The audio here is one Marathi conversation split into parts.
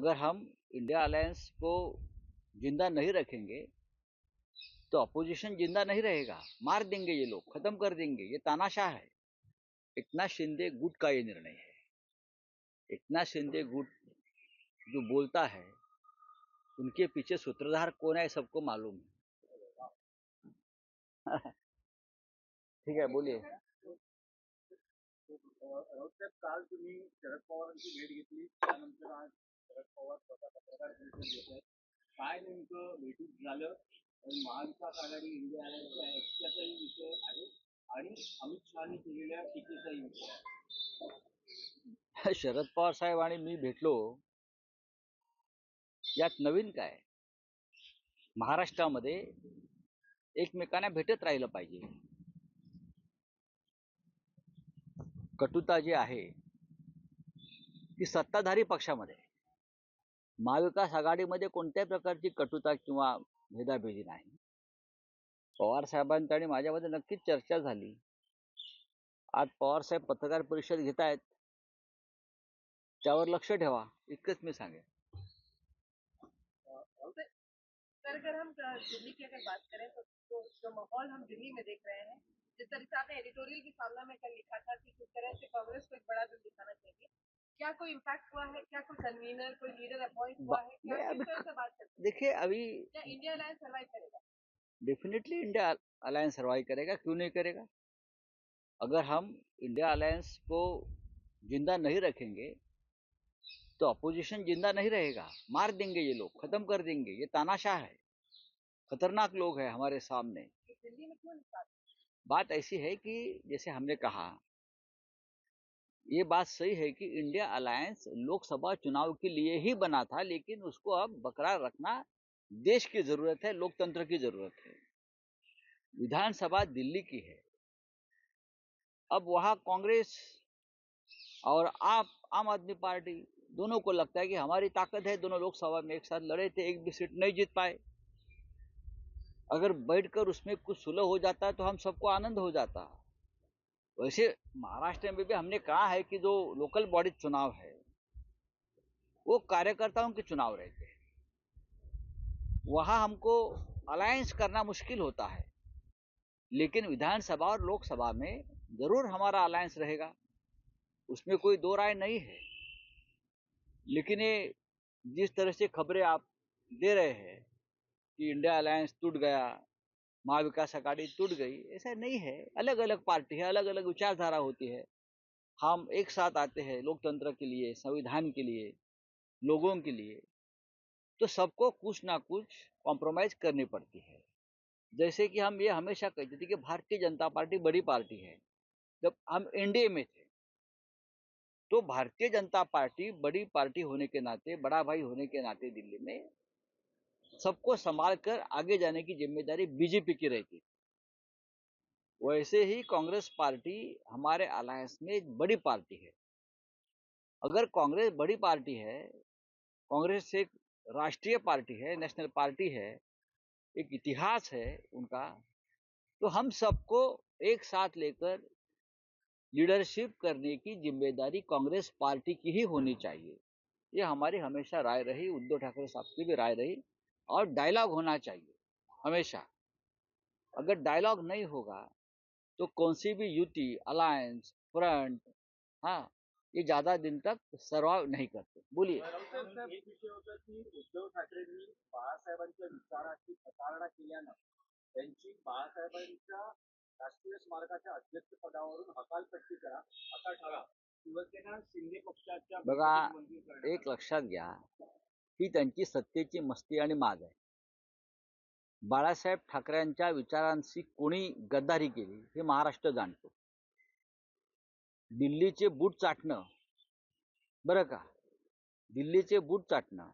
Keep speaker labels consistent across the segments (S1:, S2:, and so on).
S1: अगर हम इंडिया अलायंस को जिंदा नहीं रखेंगे तो अपोजिशन जिंदा नहीं रहेगा, मार देंगे ये लोग, खत्म कर देंगे। ये तानाशाह है। एकनाथ शिंदे गुट का ये निर्णय है। एकनाथ शिंदे गुट जो बोलता है, उनके पीछे सूत्रधार कौन है सबको मालूम है। ठीक है, बोलिए।
S2: राऊत साहेब, काल तुम्ही शरद पवारांची भेट घेतली, त्यानंतर आज शरद पवार स्वतः पत्रकार परिषद घेत आहेत. काय नेमकं भेटीत झालं? महाविकास आघाडी इंडिया अलायन्सच्या ऐक्याचाही विषय आहे आणि अमित शहानी केलेल्या टीकेचाही विषय आहे.
S1: शरद पवार साहेब आणि मी भेटलो, यात नवीन काय? महाराष्ट्रामध्ये एकमेकांना भेटत राहिलं पाहिजे. कटुता जी आहे ती सत्ताधारी पक्षामध्ये, महाविकास आघाडीमध्ये कोणत्याही प्रकारची कटुता किंवा भेदाभेदी नाही. पवार साहेबांची आणि माझ्यामध्ये नक्कीच चर्चा झाली. आज पवार साहेब पत्रकार परिषद घेत आहेत, त्यावर लक्ष ठेवा, इतकंच मी सांगेन.
S3: सर, अगर हम दिल्ली की अगर बात करें तो जो माहौल हम दिल्ली में देख रहे हैं, जिस तरह से आपने एडिटोरियल की सामना में कल लिखा था कि किस तरह से कांग्रेस को एक बड़ा दिल दिखाना चाहिए, क्या कोई इम्पैक्ट हुआ है? क्या कोई कन्वीनर, कोई लीडर अपॉइंट हुआ है? क्या किस तरह से बात करते हैं?
S1: देखिए, अभी
S3: क्या इंडिया अलायंस सर्वाइव करेगा?
S1: डेफिनेटली इंडिया अलायंस सर्वाइव करेगा, क्यों नहीं करेगा? अगर हम इंडिया अलायंस को जिंदा नहीं रखेंगे तो अपोजिशन जिंदा नहीं रहेगा, मार देंगे ये लोग, खत्म कर देंगे। ये तानाशाह है, खतरनाक लोग हैं हमारे सामने।
S3: दिल्ली में क्यों नहीं?
S1: बात ऐसी है कि जैसे हमने कहा, ये बात सही है कि इंडिया अलायंस लोकसभा चुनाव के लिए ही बना था, लेकिन उसको अब बरकरार रखना देश की जरूरत है, लोकतंत्र की जरूरत है। विधानसभा दिल्ली की है, अब वहां कांग्रेस और आम आदमी पार्टी दोनों को लगता है कि हमारी ताकत है, दोनों लोकसभा में एक साथ लड़े थे, एक भी सीट नहीं जीत पाए। अगर बैठकर उसमें कुछ सुलह हो जाता तो हम सबको आनंद हो जाता। वैसे महाराष्ट्र में भी हमने कहा है कि जो लोकल बॉडी चुनाव है वो कार्यकर्ताओं के चुनाव रहते हैं, वहां हमको अलायंस करना मुश्किल होता है, लेकिन विधानसभा और लोकसभा में जरूर हमारा अलायंस रहेगा, उसमें कोई दो राय नहीं है। लेकिन ये जिस तरह से खबरें आप दे रहे हैं कि इंडिया अलायंस टूट गया, महाविकास आघाड़ी टूट गई, ऐसा नहीं है। अलग अलग पार्टी है, अलग अलग विचारधारा होती है। हम एक साथ आते हैं लोकतंत्र के लिए, संविधान के लिए, लोगों के लिए, तो सबको कुछ ना कुछ कॉम्प्रोमाइज करनी पड़ती है। जैसे कि हम ये हमेशा कहते थे कि भारतीय जनता पार्टी बड़ी पार्टी है। जब हम एनडीए में थे तो भारतीय जनता पार्टी बड़ी पार्टी होने के नाते, बड़ा भाई होने के नाते दिल्ली में सबको संभाल कर आगे जाने की जिम्मेदारी बीजेपी की रहती। वैसे ही कांग्रेस पार्टी हमारे अलायंस में एक बड़ी पार्टी है। अगर कांग्रेस बड़ी पार्टी है, कांग्रेस एक राष्ट्रीय पार्टी है, नेशनल पार्टी है, एक इतिहास है उनका, तो हम सबको एक साथ लेकर लीडरशिप करने की जिम्मेदारी कांग्रेस पार्टी की ही होनी चाहिए। ये हमारी हमेशा राय रही, उद्धव ठाकरे साहब की भी राय रही। और डायलॉग होना चाहिए हमेशा। अगर डायलॉग नहीं होगा तो कौन सी भी युति, अलायंस, फ्रंट, हाँ, ये ज्यादा दिन तक सर्वाइव नहीं करते। बोलिए।
S2: एक विषय होता की उद्धव ठाकरेंनी बाळासाहेबांच्या विचाराची प्रतारणा केल्यानं त्यांची बाळासाहेबांच्या राष्ट्रीय स्मारकाच्या अध्यक्षपदावरून हकालपट्टी करा असा ठराव शिवसेना शिंदे पक्षाच्या
S1: बघा, एक लक्षात घ्या, ही त्यांची सत्तेची मस्ती आणि माज आहे. बाळासाहेब ठाकरेंच्या विचारांशी कोणी गद्दारी केली हे महाराष्ट्र जाणतो. दिल्लीचे बूट चाटणं, बरं का, दिल्लीचे बूट चाटणं,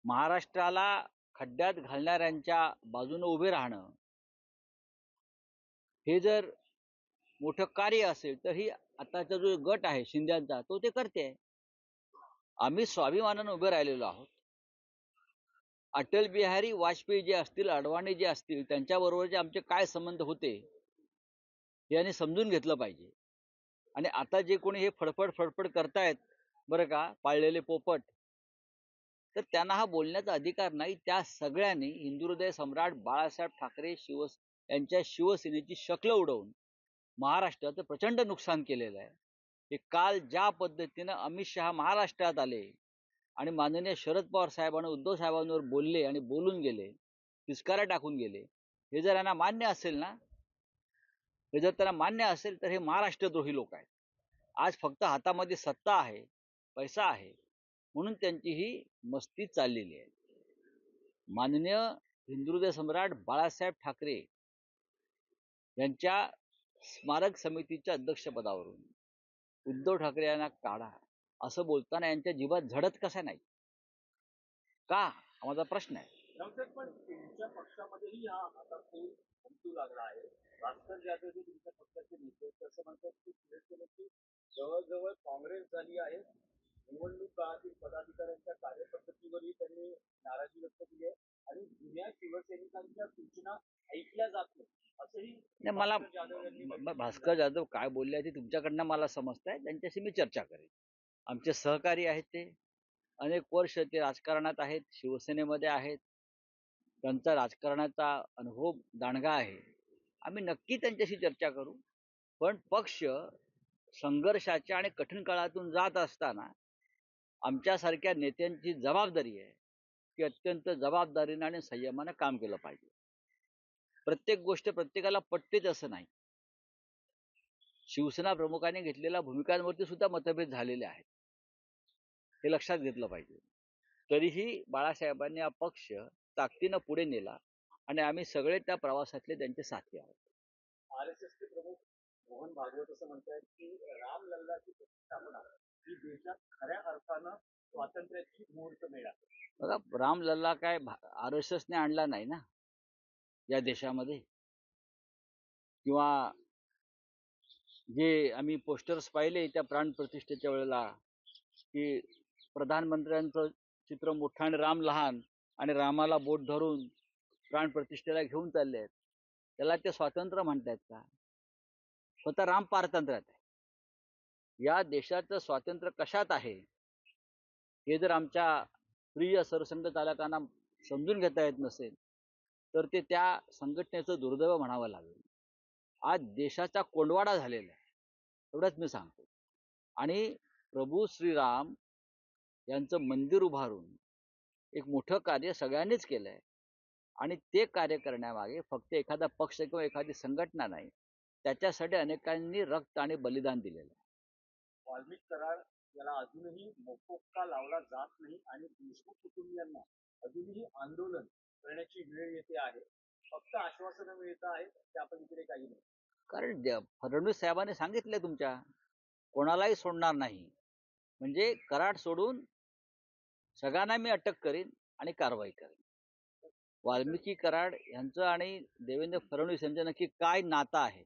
S1: महाराष्ट्राला खड्ड्यात घालणाऱ्यांच्या बाजूने उभे राहणं, हे जर मोठं कार्य असेल तर ही आताचा जो गट आहे शिंद्यांचा तो ते करते. आम्ही स्वाभिमानानं उभे राहिलेलो आहोत. अटल बिहारी वाजपेयी जे असतील, अडवाणी जे असतील, त्यांच्याबरोबरचे आमचे काय संबंध होते हे यांनी समजून घेतलं पाहिजे. आणि आता जे कोणी हे फडफड करतायत, बरं का, पाळलेले पोपट, तर त्यांना हा बोलण्याचा अधिकार नाही. त्या सगळ्यांनी हिंदुहृदय सम्राट बाळासाहेब ठाकरे यांच्या शिवसेनेची शक्ल उडवून महाराष्ट्राचं प्रचंड नुकसान केलेलं आहे. हे काल ज्या पद्धतीनं अमित शहा महाराष्ट्रात आले आणि माननीय शरद पवार साहेबांनी उद्धव साहेबांवर बोलले आणि बोलून गेले, पिचकाऱ्या टाकून गेले, हे जर यांना मान्य असेल ना, हे जर त्यांना मान्य असेल तर हे महाराष्ट्रद्रोही लोक आहेत. आज फक्त हातामध्ये सत्ता आहे, पैसा आहे, म्हणून त्यांची ही मस्ती चाललेली आहे. माननीय हिंदुहृदय सम्राट बाळासाहेब ठाकरे यांच्या स्मारक समितीच्या अध्यक्षपदावरून उद्धव ठाकरे यांना काढा असं बोलताना यांच्या जीवात झडत कसा नाही का, हा माझा प्रश्न आहे.
S2: नमस्कार, पण तुमच्या पक्षामध्येही हा आता खूप उमटू लागला आहे. भास्कर जाधव जे तुमच्या पक्षाचे नेते आहेत, असं म्हणतात की शिवसेनेची जवळजवळ काँग्रेस झाली आहे. निवडणूक काळातील पदाधिकाऱ्यांच्या कार्यपद्धतीवरही त्यांनी नाराजी व्यक्त केली आहे आणि जुन्या शिवसैनिकांच्या सूचना ऐकल्या जात नाही असंही
S1: नाही, मला
S2: भास्कर जाधव यांनी
S1: भास्कर जाधव काय बोलले ते तुमच्याकडनं मला समजतंय. त्यांच्याशी मी चर्चा करेन. आमचे सहकारी आहेत, ते अनेक वर्ष ते राजकारणात आहेत, शिवसेनेमध्ये आहेत, त्यांचा राजकारणाचा अनुभव दांडगा आहे. आम्ही नक्की त्यांच्याशी चर्चा करू. पण पक्ष संघर्षाच्या आणि कठीण काळातून जात असताना आमच्यासारख्या नेत्यांची जबाबदारी आहे की अत्यंत जबाबदारीने आणि संयमाने काम केलं पाहिजे. प्रत्येक गोष्ट प्रत्येकाला पटतेच असं नाही. शिवसेना प्रमुखांनी घेतलेल्या भूमिकांवरती सुद्धा मतभेद झालेले आहेत, हे लक्षात घेतलं पाहिजे. तरीही बाळासाहेबांनी हा पक्ष ताकदीनं पुढे नेला आणि आम्ही सगळे त्या प्रवासातले त्यांचे साथी आहोत.
S2: आरएसएसचे प्रमुख मोहन भागवत असं म्हणतात की रामलल्लाची प्रतिष्ठापना ही देशात खऱ्या अर्थानं स्वातंत्र्याची मुहूर्तमेढ आहे.
S1: बघा, रामलल्ला काय RSSने आणला नाही ना या देशामध्ये, किंवा जे आम्ही पोस्टर्स पाहिले त्या प्राण प्रतिष्ठेच्या वेळेला की प्रधानमंत्र्यांचं चित्र मोठं आणि राम लहान आणि रामाला बोट धरून प्राण प्रतिष्ठेला घेऊन चालले आहेत, त्याला ते स्वातंत्र्य म्हणतात का? स्वतः राम पारतंत्र्यात आहे. या देशाचं स्वातंत्र्य कशात आहे हे जर आमच्या प्रिय सरसंघचालकांना समजून घेता येत नसेल तर ते त्या संघटनेचं दुर्दैव म्हणावं लागेल. आज देशाचा कोंडवाडा झालेला आहे, एवढंच मी सांगतो. आणि प्रभू श्रीराम यांचं मंदिर उभारून एक मोठं कार्य सगळ्यांनीच केलं आहे आणि ते कार्य करण्यामागे फक्त एखादा पक्ष किंवा एखादी संघटना नाही, त्याच्यासाठी अनेकांनी रक्त आणि बलिदान दिलेलं आहे.
S2: वाल्मिक करार याला अजूनही मोकोक्का लावला जात नाही आणि देशमुख कुटुंबियांना अजूनही आंदोलन करण्याची वेळ येते आहे. फक्त आश्वासनं मिळत आहेत, त्या पलीकडे काही नाही.
S1: कारण फडणवीस साहेबांनी सांगितलं तुमच्या कोणालाही सोडणार नाही, म्हणजे कराड सोडून सगळ्यांना मी अटक करीन आणि कारवाई करेन. वाल्मिकी कराड यांचं आणि देवेंद्र फडणवीस यांचं नक्की काय नातं आहे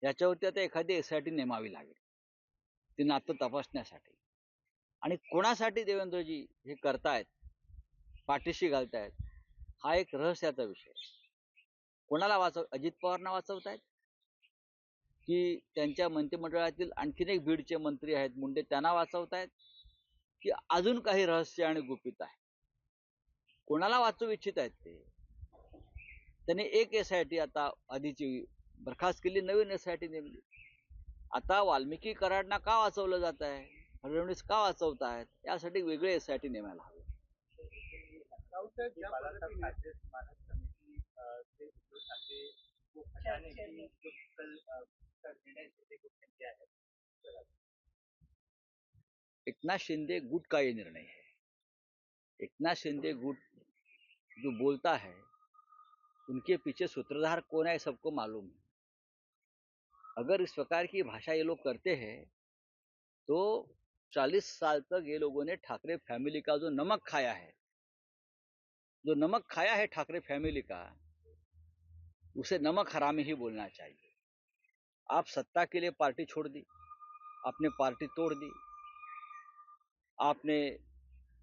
S1: याच्यावरती आता एखादी SIT नेमावी लागेल ते नातं तपासण्यासाठी. आणि कोणासाठी देवेंद्रजी हे करतायत, पाठीशी घालतायत, हा एक रहस्याचा विषय. कोणाला अजित पवारांना वाचवतायत की त्यांच्या मंत्रिमंडळातील आणखीन एक बीडचे मंत्री आहेत मुंडे, त्यांना वाचवतायत की अजून काही रहस्य आणि गुपित आहे? कोणाला वाचवू इच्छित आहेत ते? त्यांनी एक SIT आता आधीची बरखास्त केली, नवीन SIT नेमली. आता वाल्मिकी कराडना का वाचवलं जात आहे, फडणवीस का वाचवत आहेत, यासाठी वेगळे SIT नेमायला हवे. एकनाथ शिंदे गुट का ये निर्णय है. एकनाथ शिंदे गुट जो बोलता है उनके पीछे सूत्रधार कौन है सबको मालूम है. अगर इस प्रकार की भाषा ये लोग करते हैं तो 40 साल तक ये लोगों ने ठाकरे फैमिली का जो नमक खाया है ठाकरे फैमिली का, उसे नमक हरामी ही बोलना चाहिए. आप सत्ता के लिए पार्टी छोड़ दी, आपने पार्टी तोड़ दी, आपने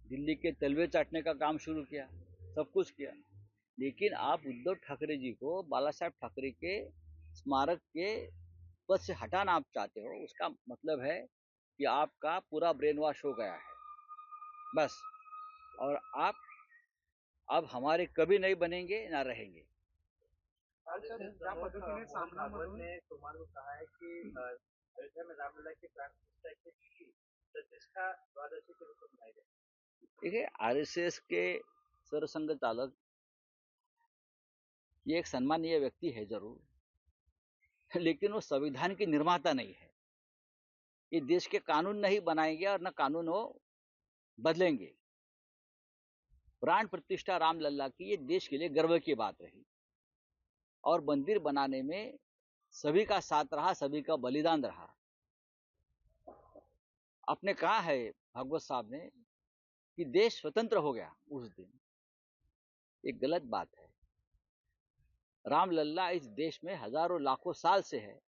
S1: दिल्ली के तलवे चाटने का काम शुरू किया, सब कुछ किया, लेकिन आप उद्धव ठाकरे जी को बाला साहेब ठाकरे के स्मारक के पद से हटाना आप चाहते हो. उसका मतलब है कि आपका पूरा ब्रेन वॉश हो गया है. बस और आप अब हमारे कभी नहीं बनेंगे ना रहेंगे।
S2: ज्या पद्धतीने सामनामधून सोमवार को कहा है कि अयोध्या में रामलला की प्राण प्रतिष्ठा की तिथि प्रतिष्ठा द्वादशी के रूप में मनाई गई।
S1: देखिए, आरएसएस के सरसंघ चालक ये एक सम्मानीय व्यक्ति है जरूर, लेकिन वो संविधान के निर्माता नहीं है। ये देश के कानून नहीं बनाएंगे और न कानून वो बदलेंगे। प्राण प्रतिष्ठा रामलला की ये देश के लिए गर्व की बात रही और मंदिर बनाने में सभी का साथ रहा, सभी का बलिदान रहा। आपने कहा है भागवत साहब ने कि देश स्वतंत्र हो गया उस दिन, ये गलत बात है। रामलला इस देश में हजारों लाखों साल से है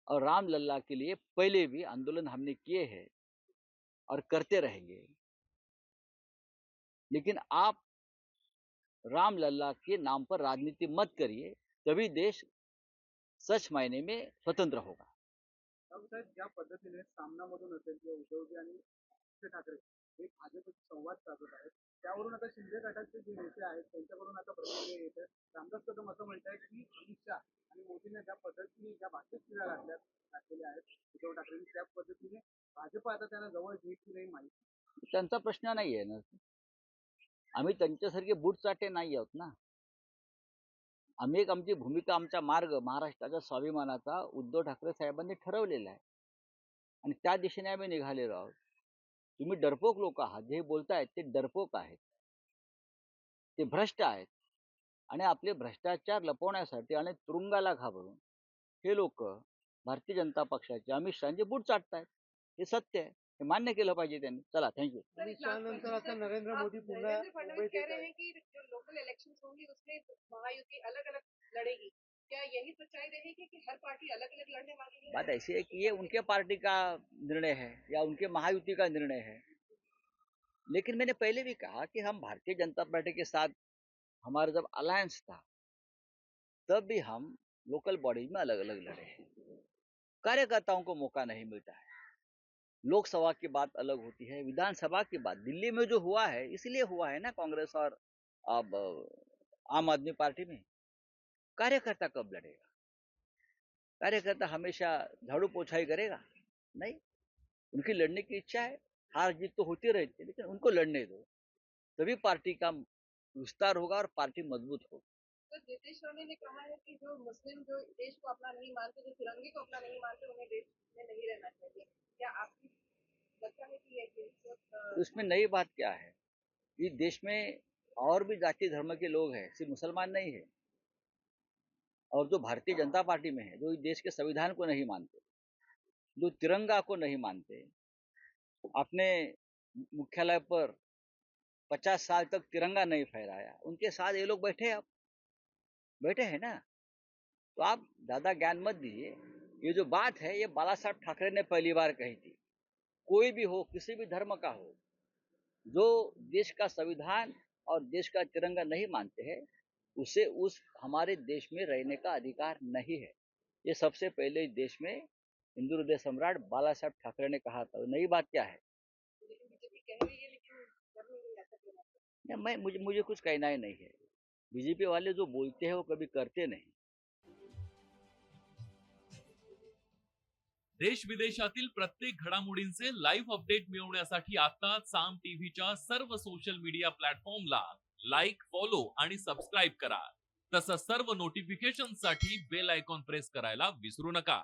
S1: और रामलला के लिए पहले भी आंदोलन हमने किए हैं और करते रहेंगे। लेकिन आप रामलला के नाम पर राजनीति मत करिए, तभी देश सच मायने में स्वतंत्र होगा।
S2: साहेब, ज्या पद्धतीने सामनामधून असेल किंवा उद्धवजी आणि उद्धव ठाकरे हे भाजपशी संवाद साधत आहेत, त्यावरून आता शिंदे गटाचे जे नेते आहेत त्यांच्याकडून आता प्रतिक्रिया येत आहे। रामदास कदम असं म्हणतात की अमित शाह आणि मोदींनी ज्या पद्धतीने ज्या भाषेत शिव्या घातलेल्या आहेत उद्धव ठाकरेंनी, त्या पद्धतीने भाजप आता त्यांना जवळ घेईल की नाही माहिती।
S1: त्यांचा प्रश्न नाही आहे ना, आम्ही त्यांच्यासारखे बूटचाटे नाही आहोत ना। आम्ही एक आमची भूमिका, आमचा मार्ग महाराष्ट्राच्या स्वाभिमानाचा उद्धव ठाकरे साहेबांनी ठरवलेला आहे आणि त्या दिशेने आम्ही निघालेलो आहोत। तुम्ही डरपोक लोक आहात, जे बोलतायत ते डरपोक आहेत, ते भ्रष्ट आहेत आणि आपले भ्रष्टाचार लपवण्यासाठी आणि तुरुंगाला घाबरून हे लोक भारतीय जनता पक्षाचे अमित शहाचे बूट चाटतायत। हे सत्य आहे, हे मान्य केलं पाहिजे त्यांनी। चला, थँक्यू।
S2: अमित शाह नंतर आता नरेंद्र मोदी पुन्हा
S3: फडणवीस कह रहे हैं कि जो लोकल इलेक्शंस होंगी उसमें महायुति अलग अलग लड़ेगी, क्या यही सच्चाई रहेगी कि हर पार्टी अलग अलग लड़ने वाली है?
S1: बात ऐसी है कि ये उनके पार्टी का निर्णय है या उनके महायुति का निर्णय है, लेकिन मैंने पहले भी कहा कि हम भारतीय जनता पार्टी के साथ हमारा जब अलायंस था तब भी हम लोकल बॉडीज में अलग अलग लड़े हैं। कार्यकर्ताओं को मौका नहीं मिलता है। लोकसभा की बात अलग होती है, विधानसभा की बात दिल्ली में जो हुआ है इसलिए हुआ है ना, कांग्रेस और अब आम आदमी पार्टी में। कार्यकर्ता कब लड़ेगा? कार्यकर्ता हमेशा झाड़ू पोछा ही करेगा? नहीं, उनकी लड़ने की इच्छा है, हार जीत तो होती रहती है, लेकिन उनको लड़ने दो, तभी पार्टी का विस्तार होगा और पार्टी मजबूत होगी।
S3: तो नीतीश राणे ने कहा है कि जो मुस्लिम जो देश को अपना नहीं मानते, जो तिरंगे को अपना नहीं मानते, उन्हें देश में नहीं रहना चाहिए। क्या आपकी लगता है कि ये
S1: उसमें नई बात क्या है? इस देश में और भी जाति धर्म के लोग हैं, सिर्फ मुसलमान नहीं है। और जो भारतीय जनता पार्टी में है, जो इस देश के संविधान को नहीं मानते, जो तिरंगा को नहीं मानते, अपने मुख्यालय पर 50 साल तक तिरंगा नहीं फहराया, उनके साथ ये लोग बैठे हैं ना। तो आप ज्यादा ज्ञान मत दीजिए। ये जो बात है ये बाला साहब ठाकरे ने पहली बार कही थी। कोई भी हो, किसी भी धर्म का हो, जो देश का संविधान और देश का तिरंगा नहीं मानते हैं, उसे उस हमारे देश में रहने का अधिकार नहीं है। ये सबसे पहले इस देश में हिंदू हृदय सम्राट बाला साहब ठाकरे ने कहा था। नई बात क्या है? मुझे कुछ कहना ही नहीं है। बीजेपी वाले जो बोलते हैं वो कभी करते नहीं।
S4: देश विदेशातील प्रत्येक घडामोडींचे लाईव्ह अपडेट मिळवण्यासाठी आता साम टीव्हीच्या सर्व सोशल मीडिया प्लॅटफॉर्मला लाईक, फॉलो आणि सबस्क्राईब करा। तसंच सर्व नोटिफिकेशनसाठी बेल आयकॉन प्रेस करायला विसरू नका।